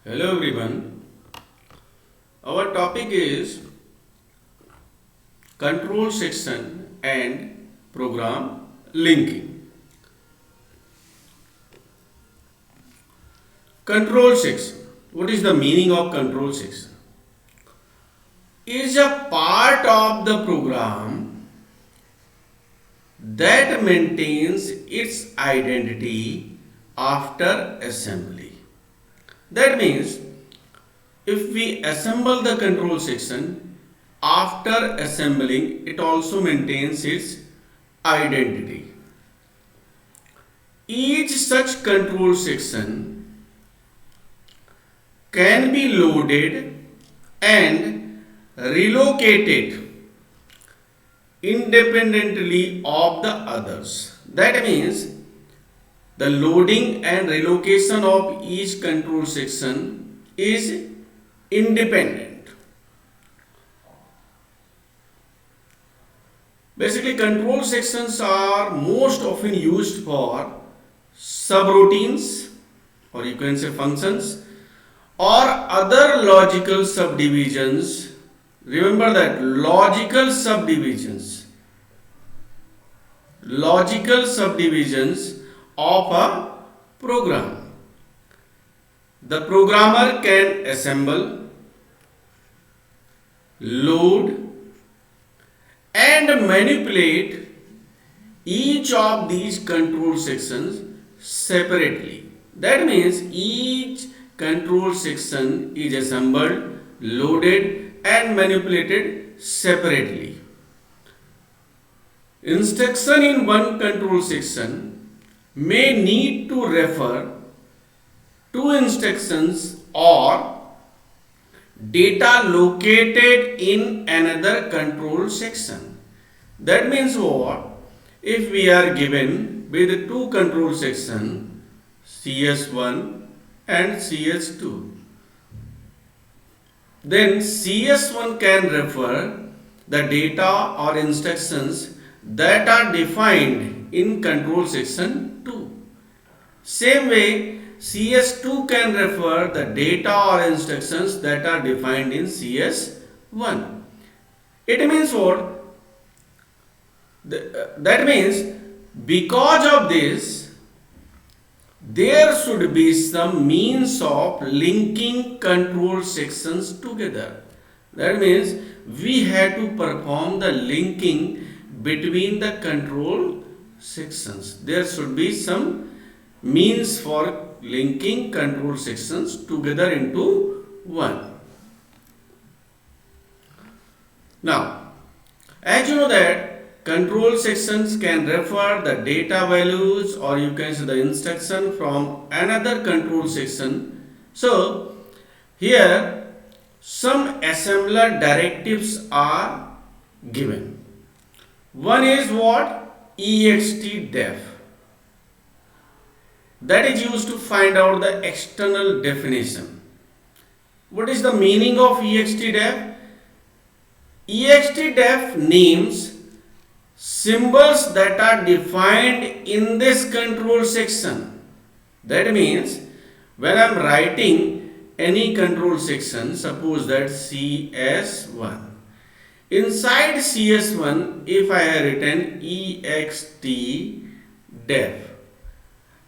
Hello everyone. Our topic is control section and program linking. Control section. What is the meaning of control section? Is a part of the program that maintains its identity after assembly. That means if we assemble the control section, after assembling it also maintains its identity. Each such control section can be loaded and relocated independently of the others. That means the loading and relocation of each control section is independent. Basically, control sections are most often used for subroutines, or you can say functions, or other logical subdivisions. Remember that logical subdivisions of a program. The programmer can assemble, load, and manipulate each of these control sections separately. That means each control section is assembled, loaded, and manipulated separately. Instruction in one control section may need to refer to instructions or data located in another control section. That means what? If we are given with two control sections, CS1 and CS2, then CS1 can refer the data or instructions that are defined in control section 2. Same way, CS2 can refer the data or instructions that are defined in CS1. It means what? That means because of this, there should be some means of linking control sections together. That means we have to perform the linking between the control sections. There should be some means for linking control sections together into one. Now, as you know that control sections can refer the data values, or you can say the instruction from another control section. So, here some assembler directives are given. One is what? EXTDEF. That is used to find out the external definition. What is the meaning of EXTDEF? EXTDEF names symbols that are defined in this control section. That means when I am writing any control section, suppose that CS1. Inside CS1, if I have written EXTDEF,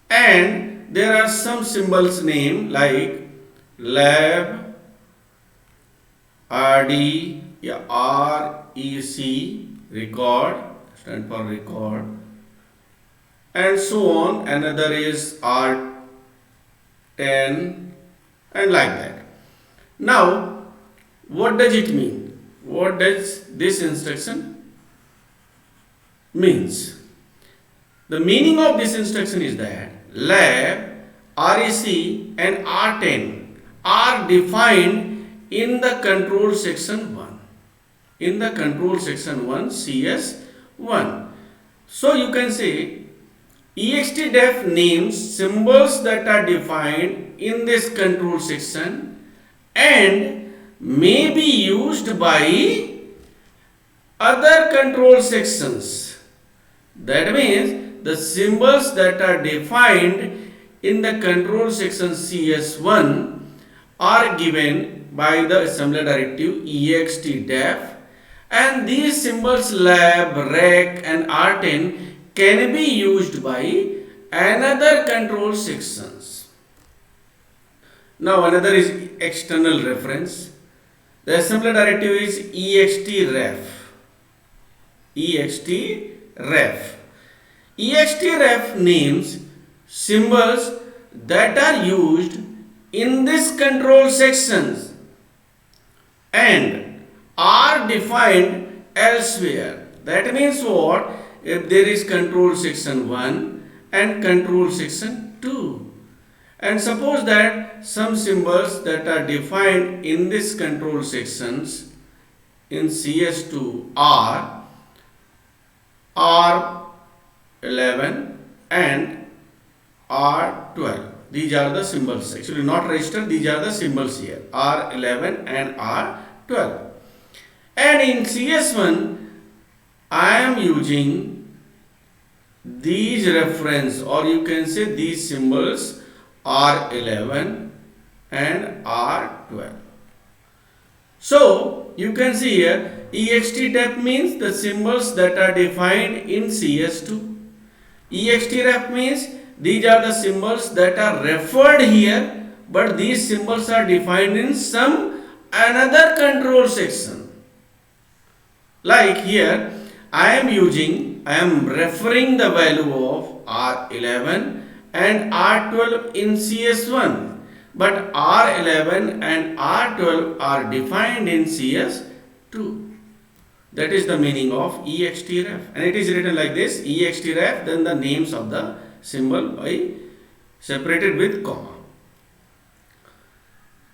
and there are some symbols name like lab, RD, REC, record, stand for record, and so on. Another is R10 and like that. Now, what does it mean? What does this instruction means? The meaning of this instruction is that lab, REC and R10 are defined in the control section 1. In the control section 1, CS1. So you can say EXTDEF names symbols that are defined in this control section and may be used by other control sections. That means the symbols that are defined in the control section CS1 are given by the assembler directive extdef, and these symbols lab, rec and r10 can be used by another control sections. Now another is external reference. The assembler directive is extref. extref. extref names symbols that are used in this control sections and are defined elsewhere. That means what? If there is control section 1 and control section 2, and suppose that some symbols that are defined in this control sections in CS2 are R11 and R12. These are the symbols, actually not registered, these are the symbols here, R11 and R12. And in CS1 I am using these reference, or you can say these symbols R11 and R12. So you can see here extref means the symbols that are defined in CS2. extref means these are the symbols that are referred here, but these symbols are defined in some another control section. Like here I am referring the value of R11 and R12 in CS1, but R11 and R12 are defined in CS2. That is the meaning of extref, and it is written like this: extref, then the names of the symbol by separated with comma.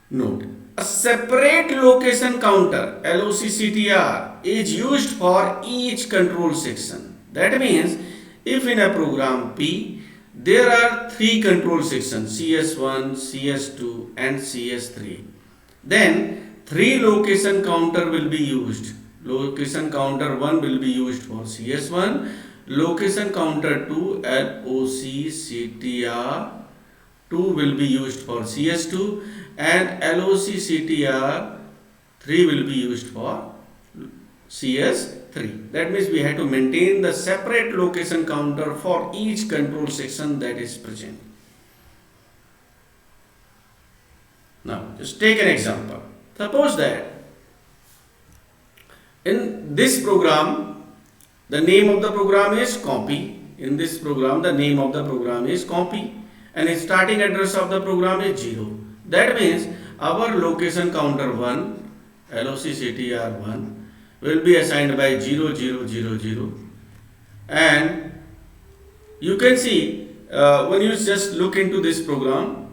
Note: a separate location counter LOCCTR is used for each control section. That means if in a program P there are 3 control sections, CS1, CS2 and CS3, then 3 location counter will be used. Location counter 1 will be used for CS1, location counter 2 LOCCTR 2 will be used for CS2, and LOCCTR 3 will be used for CS3. That means we have to maintain the separate location counter for each control section that is present. Now just take an example. Suppose that in this program the name of the program is copy. In this program the name of the program is copy, and its starting address of the program is 0. That means our location counter 1, LOCCTR1, will be assigned by 0000, and you can see when you just look into this program,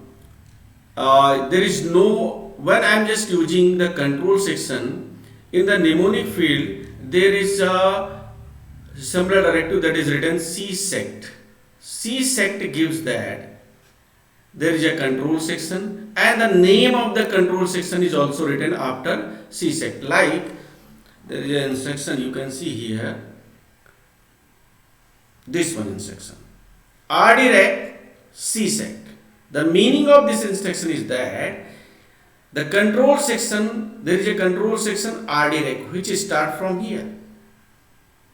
there is no, when I am just using the control section, in the mnemonic field there is a assembler directive that is written csect. Csect gives that there is a control section, and the name of the control section is also written after csect. Like there is an instruction you can see here, this one instruction, rdirect csect. The meaning of this instruction is that the control section, there is a control section rdirect which start from here.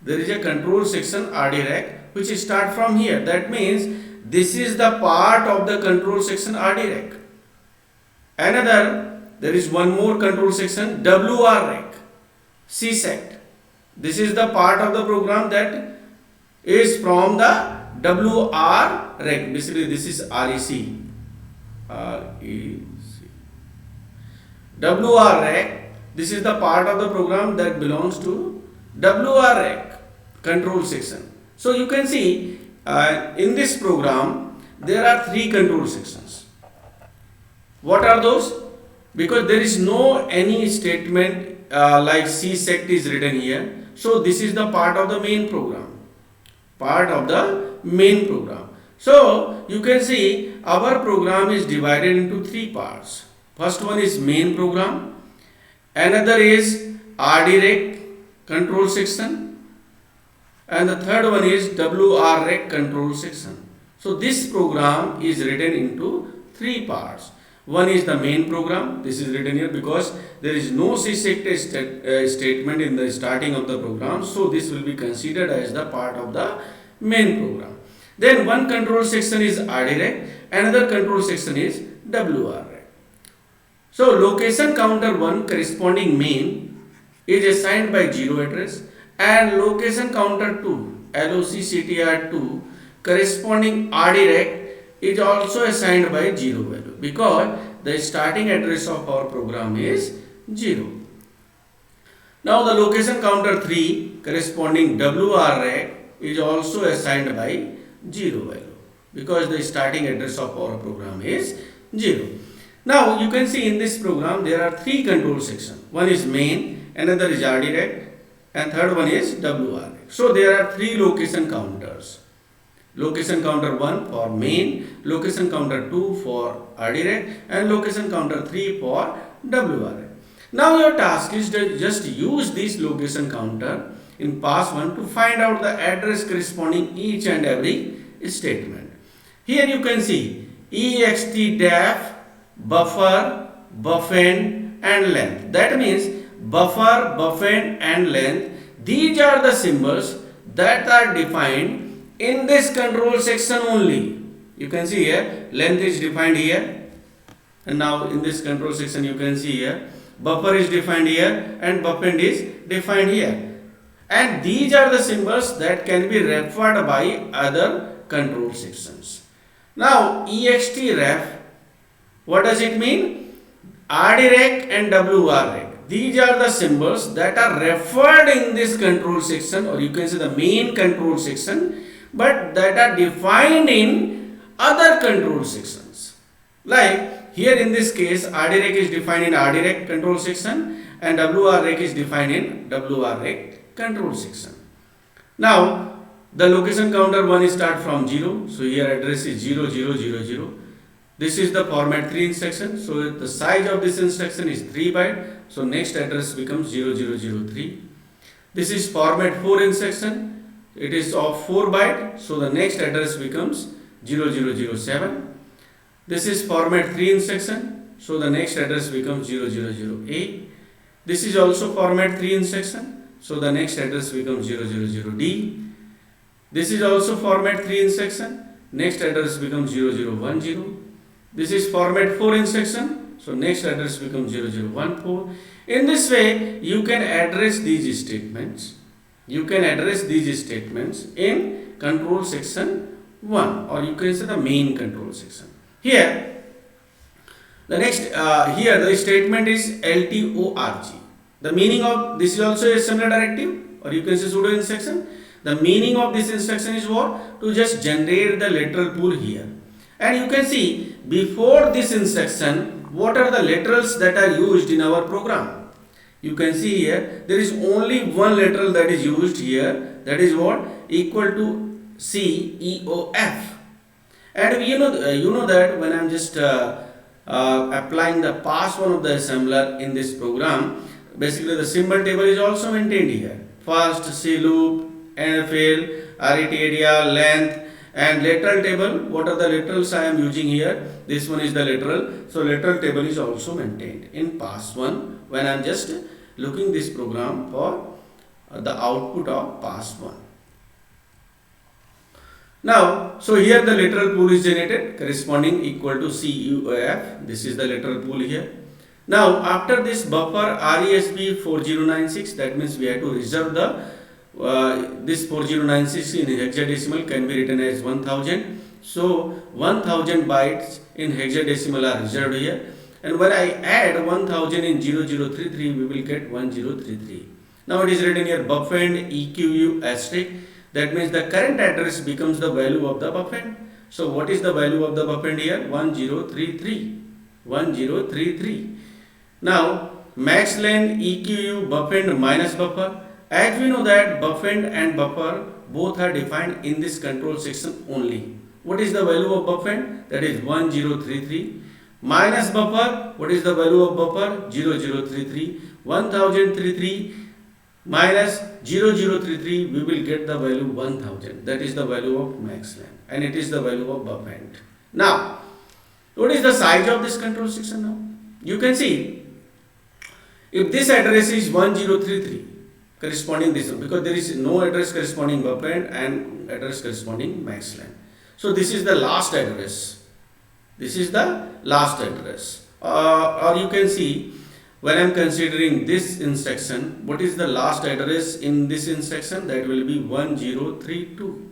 There is a control section rdirect which start from here. That means this is the part of the control section rdirect. Another, there is one more control section wrrec csect. This is the part of the program that is from the wrrec. Basically this is rec. wrrec, this is the part of the program that belongs to wrrec control section. So you can see in this program there are 3 control sections. What are those? Because there is no any statement like csect is written here, so this is the part of the main program. So you can see our program is divided into 3 parts. First one is main program, another is rdirect control section, and the third one is wrrec control section. So this program is written into 3 parts. One is the main program. This is written here because there is no statement in the starting of the program. So this will be considered as the part of the main program. Then one control section is RDREC, another control section is WRREC. So location counter 1 corresponding main is assigned by 0 address, and location counter 2 LOCCTR2 corresponding RDREC is also assigned by 0 value because the starting address of our program is 0. Now the location counter 3 corresponding WRREC is also assigned by 0 value because the starting address of our program is 0. Now you can see in this program there are 3 control sections. One is main, another is RDREC, and third one is WRREC. So there are 3 location counters. Location counter 1 for main, location counter 2 for RDREC, and location counter 3 for WRREC. Now your task is to just use this location counter in pass 1 to find out the address corresponding each and every statement. Here you can see ext def, buffer, buffend and length. That means buffer, buffend and length, these are the symbols that are defined in this control section only. You can see here length is defined here, and now in this control section you can see here buffer is defined here and buffend is defined here, and these are the symbols that can be referred by other control sections. Now extref, what does it mean? RDREC and WRREC, these are the symbols that are referred in this control section, or you can say the main control section, but that are defined in other control sections. Like here in this case RDREC is defined in RDREC control section and WRREC is defined in WRREC control section. Now the location counter 1 is start from 0, so here address is 0000. This is the format 3 instruction, so the size of this instruction is 3 byte, so next address becomes 0003. This is format 4 instruction, it is of 4 byte, so the next address becomes 0007. This is format 3 instruction, so the next address becomes 000A. This is also format 3 instruction, so the next address becomes 000D. This is also format 3 instruction, next address becomes 0010. This is format 4 instruction, so next address becomes 0014. In this way you can address these statements. You can address these statements in control section 1, or you can say the main control section. Here the next here the statement is LTORG. The meaning of this is also a similar directive, or you can say pseudo instruction. The meaning of this instruction is what? To just generate the lateral pool here. And you can see before this instruction what are the laterals that are used in our program. You can see here there is only one lateral that is used here, that is what? Equal to CEOF. And you know that when I am just applying the pass 1 of the assembler in this program, basically the symbol table is also maintained here. First C loop, NFL, RET area, length, and lateral table. What are the laterals I am using here? This one is the lateral. So lateral table is also maintained in pass 1 when I am just looking this program for the output of pass 1. Now, so here the lateral pool is generated corresponding equal to CUF. This is the lateral pool here. Now after this buffer RESB 4096, that means we have to reserve the this 4096 in hexadecimal can be written as 1000. So 1000 bytes in hexadecimal are reserved here, and when I add 1000 in 0033 we will get 1033. Now it is written here buffend EQU asterisk, that means the current address becomes the value of the buffend. So what is the value of the buffend here? 1033. Now max length EQU buffend minus buffer. As we know that buffend and buffer both are defined in this control section only. What is the value of buffend? That is 1033. Minus buffer, what is the value of buffer? 0033. 1033 minus 0033, we will get the value 1000. That is the value of max length, and it is the value of buffend. Now What is the size of this control section now? You can see, if this address is 1033 corresponding this one, because there is no address corresponding buffet and address corresponding max line. So this is the last address. This is the last address. Or you can see, when I am considering this instruction, what is the last address in this instruction? That will be 1032.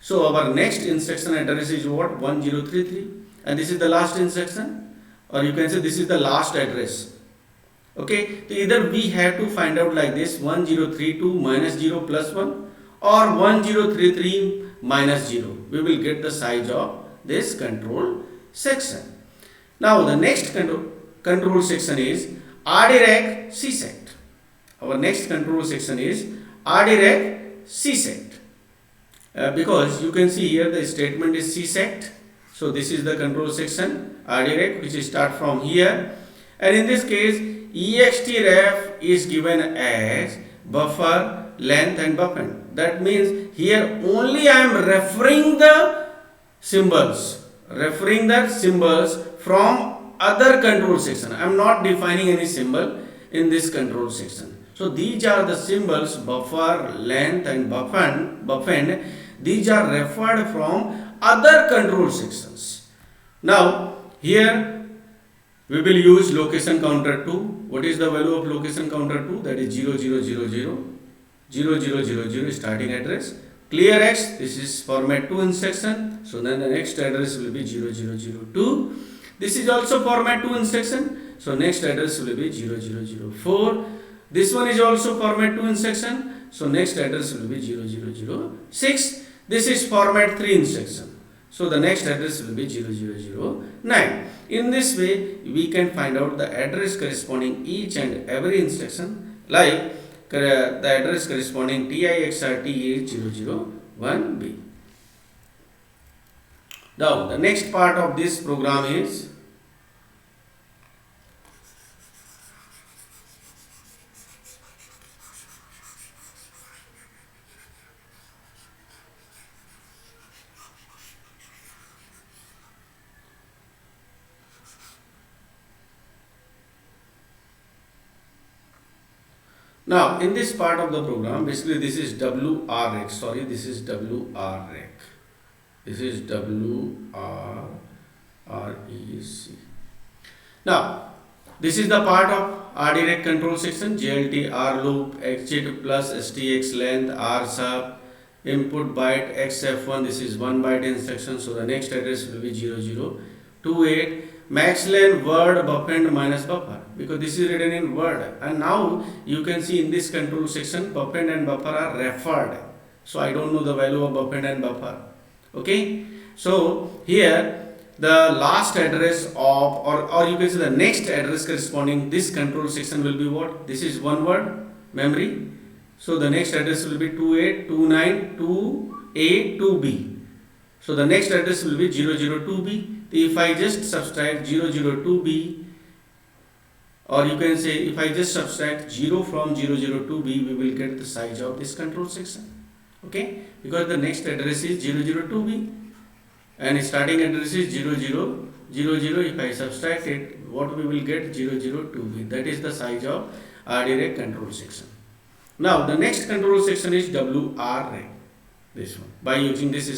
So our next instruction address is what? 1033. And this is the last instruction. Or you can say this is the last address. Okay, so either we have to find out like this, 1032 minus 0 plus 1 or 1033 minus 0. We will get the size of this control section. Now the next control section is RDREC C-sect. Our next control section is RDREC C-sect. Because you can see here the statement is C-sect. So this is the control section RDREC, which start from here. And in this case, EXTREF is given as buffer, length and buffer. That means here only I am referring the symbols from other control section. I am not defining any symbol in this control section. So these are the symbols buffer, length and buffer. These are referred from other control sections. Now here we will use location counter 2. What is the value of location counter 2? That is 0000 starting address. Clear X, this is format 2 instruction. So then the next address will be 0002. This is also format 2 instruction. So next address will be 0004. This one is also format 2 instruction. So next address will be 0006. This is format 3 instruction. So the next address will be 0009. In this way, we can find out the address corresponding each and every instruction, like the address corresponding TIXRT is 001B. Now, the next part of this program is now, in this part of the program, basically this is WREC. Sorry, this is WREC. This is WREC. Now, this is the part of RDREC control section. JLT, R loop, exit plus STX length, R sub, input byte, XF1. This is 1 byte instruction. So the next address will be 0028. Max length word buffend minus buffer, because this is written in word. And now you can see in this control section buffend and buffer are referred. So I don't know the value of buffend and buffer. Okay. So here the last address of, or you can say the next address corresponding this control section will be what? This is one word memory. So the next address will be 28, 29, 2A, 2B. So the next address will be 002B. If I just subtract 002B, or you can say if I just subtract 0 from 002B, we will get the size of this control section. Okay, because the next address is 002B and starting address is 0000. If I subtract it, what we will get? 002B. That is the size of RDREC control section. Now the next control section is WREC. This one, by using this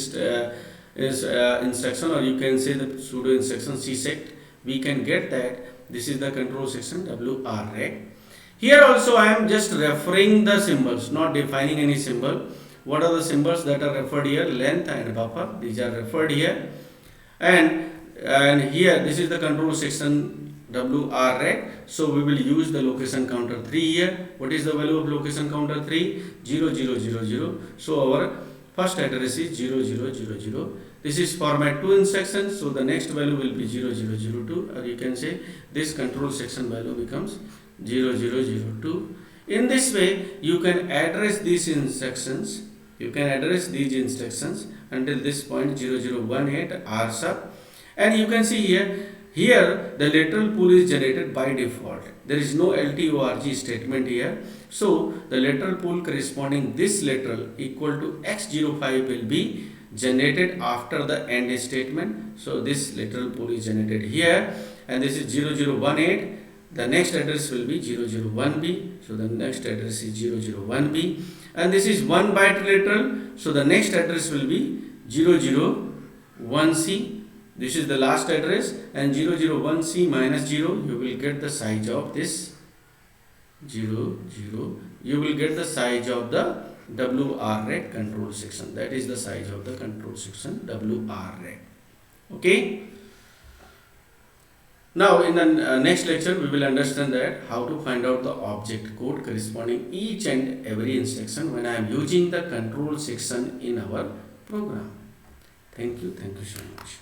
instruction, or you can say the pseudo instruction C-sect, we can get that this is the control section WREC. Here also I am just referring the symbols, not defining any symbol. What are the symbols that are referred here? Length and buffer, these are referred here. And here this is the control section WREC. So we will use the location counter 3 here. What is the value of location counter 3? 0000. So our first address is 0000. This is format 2 instruction. So the next value will be 0002, or you can say this control section value becomes 0002. In this way, you can address these instructions. You can address these instructions until this point 0018 R sub. And you can see here the lateral pool is generated by default. There is no LTORG statement here. So the lateral pool corresponding this lateral equal to X05 will be generated after the end statement. So this lateral pole is generated here, and this is 0018. The next address will be 001B. So the next address is 001B, and this is 1 bilateral. So the next address will be 001C. This is the last address, and 001C minus 0, you will get the size of this 0, 0. You will get the size of the WR rate control section. That is the size of the control section WR rate. Okay. Now in the next lecture we will understand that how to find out the object code corresponding each and every instruction when I am using the control section in our program. Thank you so much.